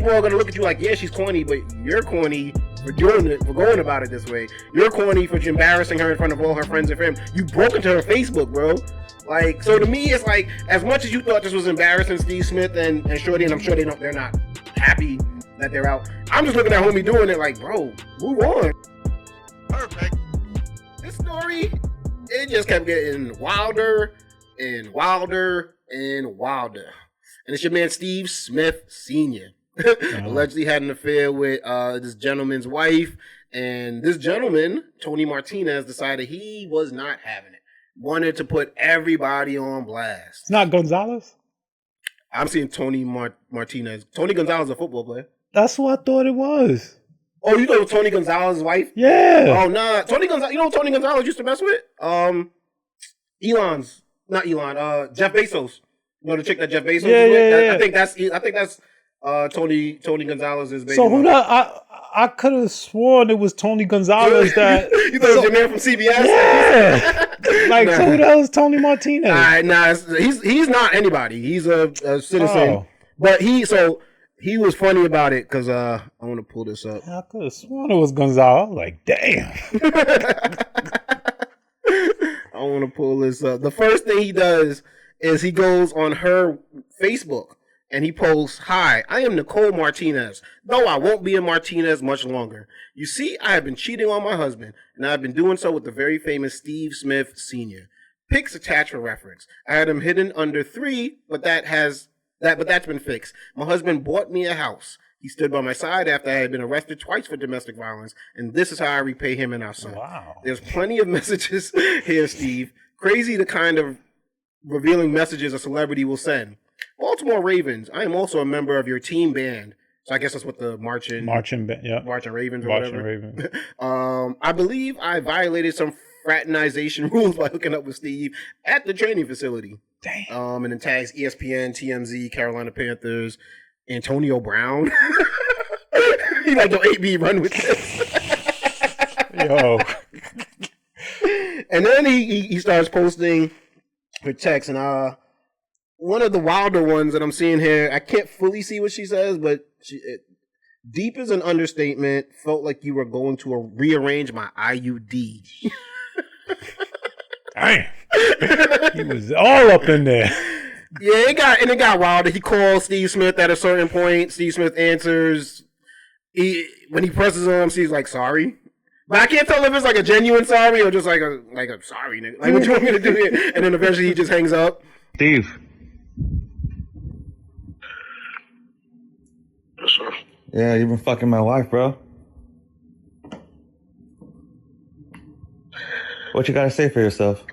people are gonna look at you like, yeah, she's corny, but you're corny for doing it, for going about it this way. You're corny for embarrassing her in front of all her friends and family. You broke into her Facebook, bro. Like, so to me, it's like, as much as you thought this was embarrassing, Steve Smith and Shorty, and I'm sure they're not happy that they're out. I'm just looking at homie doing it like, bro, move on. Perfect. This story, it just kept getting wilder and wilder and wilder. And it's your man Steve Smith Sr. Allegedly had an affair with this gentleman's wife. And this gentleman, Tony Martinez, decided he was not having it. Wanted to put everybody on blast. It's not Gonzalez? I'm seeing Tony Martinez. Tony Gonzalez is a football player. That's what I thought it was. Oh, you thought it was Tony Gonzalez's wife? Yeah. Oh, nah. Tony Gonzalez, you know who Tony Gonzalez used to mess with? Jeff Bezos. You know the chick that Jeff Bezos is with? Yeah. I think that's Tony Gonzalez's baby. So who that? I could have sworn it was Tony Gonzalez that. You thought it was your man from CBS? Yeah. Like, so who the hell is Tony Martinez? He's not anybody. He's a citizen. Oh. But he was funny about it because I want to pull this up. I could have sworn it was Gonzalez. I was like, damn. I want to pull this up. The first thing he does is he goes on her Facebook and he posts, "Hi, I am Nicole Martinez, though I won't be a Martinez much longer. You see, I have been cheating on my husband, and I have been doing so with the very famous Steve Smith Sr. Pics attached for reference. I had him hidden under 3, but that's been fixed. My husband bought me a house. He stood by my side after I had been arrested twice for domestic violence, and this is how I repay him and our son." Wow. There's plenty of messages here, Steve. Crazy the kind of revealing messages a celebrity will send. Baltimore Ravens, I am also a member of your team band. So I guess that's what the Marching Ravens or whatever. Ravens. I believe I violated some fraternization rules by hooking up with Steve at the training facility. Damn. And then tags ESPN, TMZ, Carolina Panthers, Antonio Brown. He like, yo, AB, run with this. Yo. And then he starts posting her text, and one of the wilder ones that I'm seeing here, I can't fully see what she says, but deep is an understatement. Felt like you were going to rearrange my IUD. Damn. He was all up in there. Yeah, it got wilder. He calls Steve Smith at a certain point. Steve Smith answers. When he presses on him, Steve's like, "Sorry." But I can't tell if it's like a genuine sorry or just like a sorry, nigga. Like, what you want me to do here? And then eventually he just hangs up. Steve. Yes, sir. Yeah, you've been fucking my wife, bro. What you gotta say for yourself?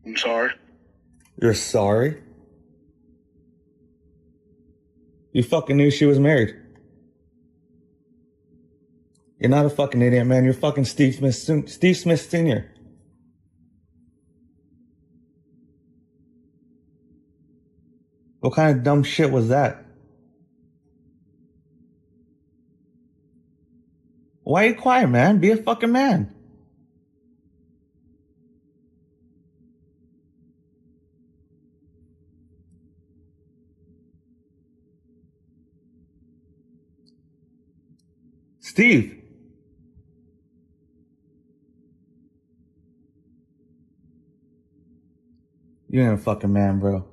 I'm sorry. You're sorry? You fucking knew she was married. You're not a fucking idiot, man. You're fucking Steve Smith Sr. What kind of dumb shit was that? Why are you quiet, man? Be a fucking man. Steve. You ain't a fucking man, bro.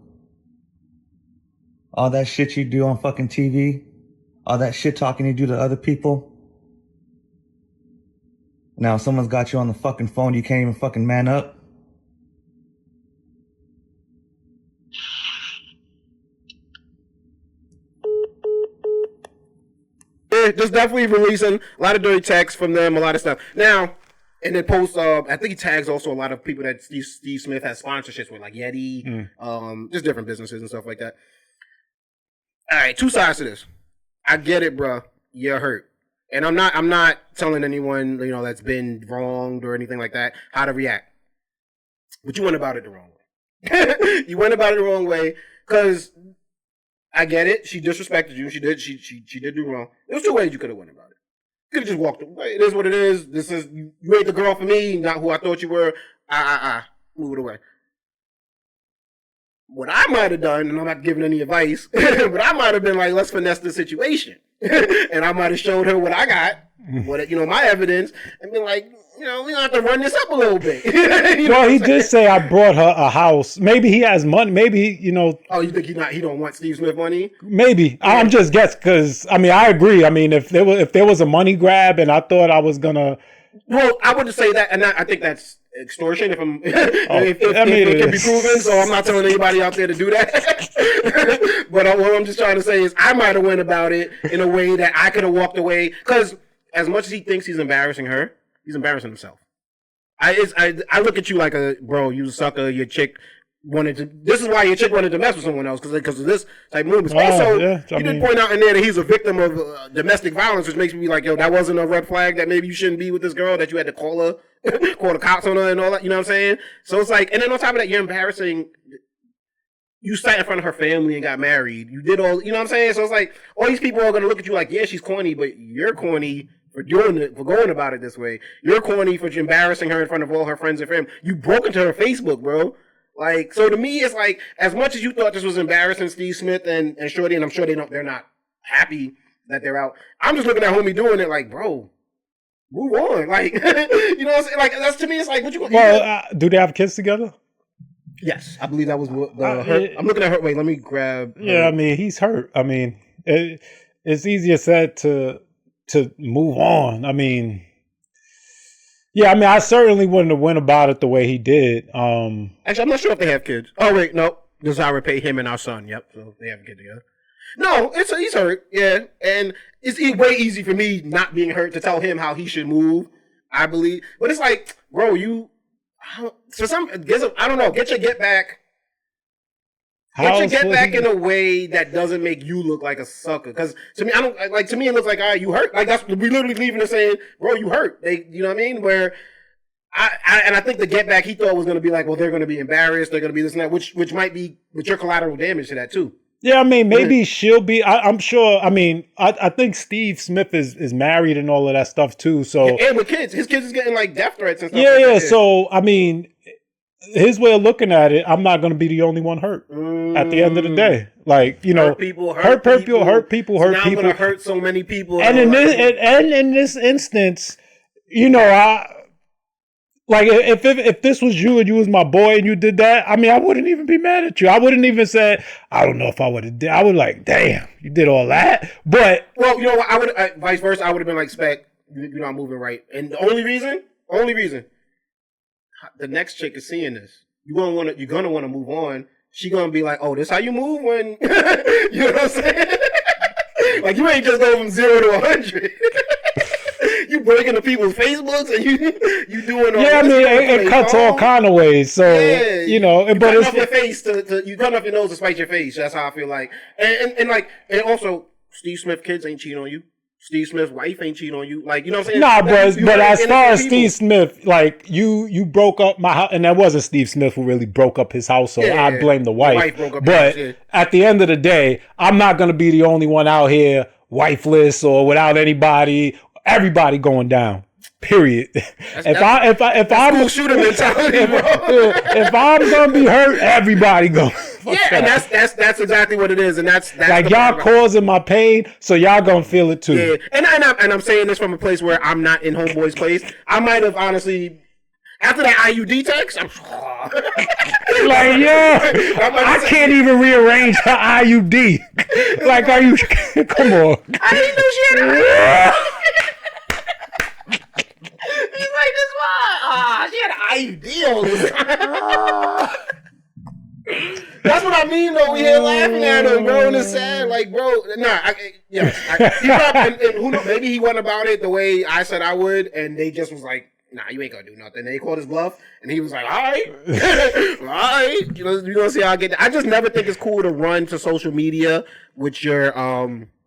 All that shit you do on fucking TV, all that shit talking you do to other people. Now someone's got you on the fucking phone, you can't even fucking man up. Yeah, just definitely releasing a lot of dirty texts from them, a lot of stuff. Now, and then posts, I think he tags also a lot of people that Steve Smith has sponsorships with, like Yeti, just different businesses and stuff like that. All right, 2 sides to this. I get it, bro. You're hurt. And I'm not telling anyone, that's been wronged or anything like that, how to react. But you went about it the wrong way. You went about it the wrong way, because I get it. She disrespected you. She did do wrong. There's 2 ways you could have went about it. You could have just walked away. It is what it is. You made the girl for me, not who I thought you were. Move it away. what I might have done, and I'm not giving any advice, but I might have been like, let's finesse the situation. And I might have showed her what I got, my evidence, and been like, we don't have to run this up a little bit. Well, he did say I brought her a house. Maybe he has money. Maybe, Oh, you think he don't want Steve Smith money? Maybe. Yeah. I'm just guessing because, I agree. If there was a money grab and I thought I was going to. Well, I wouldn't say that, and I think that's extortion if it can be proven, so I'm not telling anybody out there to do that. But what I'm just trying to say is I might have went about it in a way that I could have walked away, because as much as he thinks he's embarrassing her, he's embarrassing himself. I look at you like you sucker, your chick this is why your chick wanted to mess with someone else, because of this type of movement. Also, you did point out in there that he's a victim of domestic violence, which makes me be like, yo, that wasn't a red flag, that maybe you shouldn't be with this girl, that you had to call the cops on her and all that, you know what I'm saying? So it's like, and then on top of that, you're embarrassing, you sat in front of her family and got married, you did all, you know what I'm saying? So it's like, all these people are going to look at you like, yeah, she's corny, but you're corny for going about it this way. You're corny for embarrassing her in front of all her friends and family. You broke into her Facebook, bro. Like, so to me, it's like, as much as you thought this was embarrassing, Steve Smith and Shorty, and I'm sure they're not happy that they're out. I'm just looking at homie doing it like, bro, move on. Like, you know what I'm saying? Like, that's, to me, it's like, what you want? Well, do they have kids together? Yes, I believe that was what I'm looking at her. Wait, let me grab. Yeah, he's hurt. It's easier said to move on. Yeah, I certainly wouldn't have went about it the way he did. Actually, I'm not sure if they have kids. Oh, wait, no. This is how I repay him and our son. Yep, so they have a kid together. No, he's hurt, yeah. And it's way easy for me not being hurt to tell him how he should move, I believe. But it's like, bro, I don't know, get your get back. Get your get back in a way that doesn't make you look like a sucker. Because to me, it looks like, all right, you hurt. Like, that's, we literally leaving and saying, bro, you hurt. You know what I mean? Where, I think the get back he thought was going to be like, well, they're going to be embarrassed. They're going to be this and that, which might be with your collateral damage to that too. Yeah, maybe she'll be, I'm sure, I think Steve Smith is married and all of that stuff too. So, and with kids, his kids is getting like death threats and stuff. Yeah, yeah. So, his way of looking at it, I'm not going to be the only one hurt at the end of the day. Like, hurt people. So now I'm going to hurt so many people. And in this instance, if this was you and you was my boy and you did that, I wouldn't even be mad at you. I wouldn't even say, I don't know if I would have did. I would like, damn, you did all that. But well, you know what? I would vice versa. I would have been like, Spec, you're not moving right. And the only reason, the next chick is seeing this. You're gonna want to move on. She gonna be like, oh, this how you move when you know what I'm saying? Like, you ain't just go from 0 to 100. You break into people's Facebooks and you doing all. Yeah, it cuts all kind of ways. So you but it's off your face you cut off your nose to spite your face. That's how I feel like. And also, Steve Smith kids ain't cheating on you. Steve Smith's wife ain't cheating on you. Like, you know what I'm saying? Nah, but as far as Steve Smith, like, you broke up my house, and that wasn't Steve Smith who really broke up his household. Yeah, I blame the wife. The wife broke up but house, at the end of the day, I'm not going to be the only one out here wifeless or without anybody. Everybody going down. Period. If I'm shooter mentality, bro. If I'm gonna be hurt, everybody going. Yeah, and that's exactly what it is, and that's like y'all causing my pain, so y'all gonna feel it too. Yeah, and I'm saying this from a place where I'm not in homeboy's place. I might have honestly. After that IUD text, I'm like, I can't even rearrange her IUD. Like, are you? Come on. I didn't know she had an IUD. He's like, this why? She had an IUD all this time. That's what I mean, though. We here laughing at him, bro, and it's sad. Like, bro, who knows? Maybe he went about it the way I said I would, and they just was like, nah, you ain't gonna do nothing. They called his bluff, and he was like, all right. All right. You're gonna see how I get that. I just never think it's cool to run to social media with your,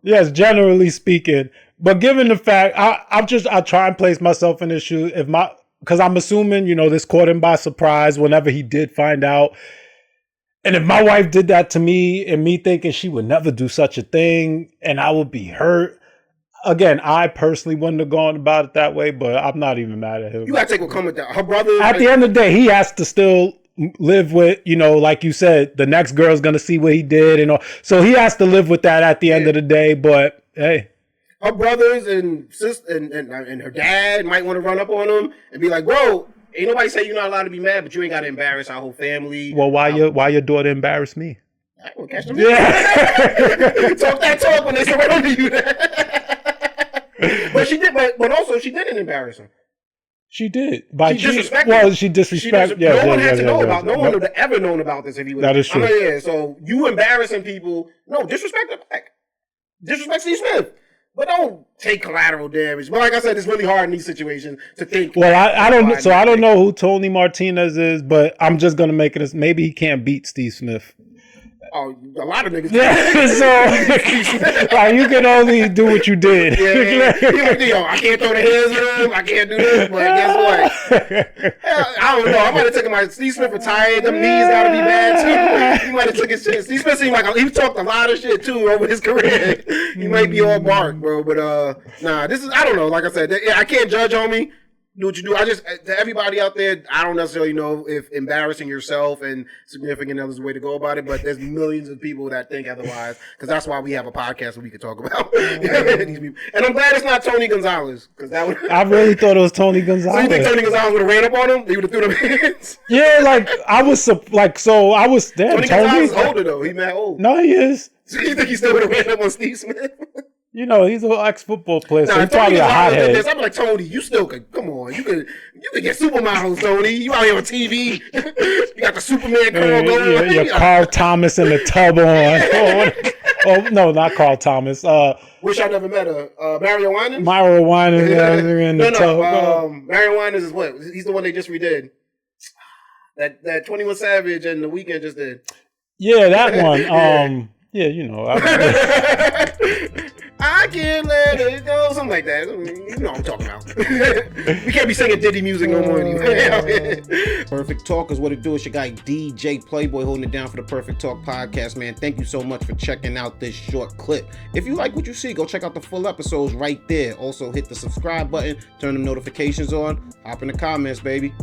Yes, generally speaking. But given the fact, I try and place myself in his shoes. Because I'm assuming, this caught him by surprise whenever he did find out. And if my wife did that to me and me thinking she would never do such a thing and I would be hurt. Again, I personally wouldn't have gone about it that way, but I'm not even mad at him. You gotta take what come with that. Her brother. At the end of the day, he has to still live with, you know, like you said, the next girl's gonna see what he did and all. So he has to live with that at the end of the day. But hey, her brothers and sister and her dad might want to run up on him and be like, bro, ain't nobody say you're not allowed to be mad, but you ain't got to embarrass our whole family. Well, why your daughter embarrass me? I will catch them. Yeah. Talk that talk when they surround you. But she did, but also she didn't embarrass him. She did. She disrespected. Well, she disrespected. No one had to know about. No one would have ever known about this if he was. That is true. I mean, yeah. So you embarrassing people? No, disrespect them back. Disrespect Steve Smith. But don't take collateral damage. But like I said, it's really hard in these situations to think. Well, I don't. So I don't know who Tony Martinez is, but I'm just gonna make it as maybe he can't beat Steve Smith. Oh, a lot of niggas. Yeah, so like, you can only do what you did. Yeah. I can't throw the hands at him. I can't do this. But guess what? I don't know. I might have taken my Steve Smith retired. Them knees got to be bad too. He might have took his shit. Steve Smith seemed like he talked a lot of shit too over his career. He might be all bark, bro. But nah, this is, I don't know. Like I said, I can't judge, homie. Do what you do. I just, to everybody out there, I don't necessarily know if embarrassing yourself and significant others is the way to go about it, but there's millions of people that think otherwise, because that's why we have a podcast where we can talk about these people. And I'm glad it's not Tony Gonzalez, because that would. I really thought it was Tony Gonzalez. So you think Tony Gonzalez would have ran up on him? He would have threw them hands? Yeah, like I was there. Tony Gonzalez is older though. He's mad old. No, he is. So you think he still would have ran up on Steve Smith? You know, he's an ex-football player, so he's Tony probably a hothead. I'm like, Tony, you still could, come on, you could get supermodels, Tony. You out here on TV. You got the Superman curl going. You're Carl Thomas in the tub on. No, not Carl Thomas. Wish I never met her. Mario Winans? Mario Winans in the tub. Mario Winans is what? He's the one they just redid. That 21 Savage and The Weeknd just did. Yeah, that one. Yeah, you know. I can't let it go. Something like that. You know what I'm talking about. We can't be singing Diddy music no more anyway. Perfect Talk is what it do. It's your guy DJ Playboy holding it down for the Perfect Talk podcast, man. Thank you so much for checking out this short clip. If you like what you see, go check out the full episodes right there. Also hit the subscribe button, turn them notifications on, hop in the comments, baby.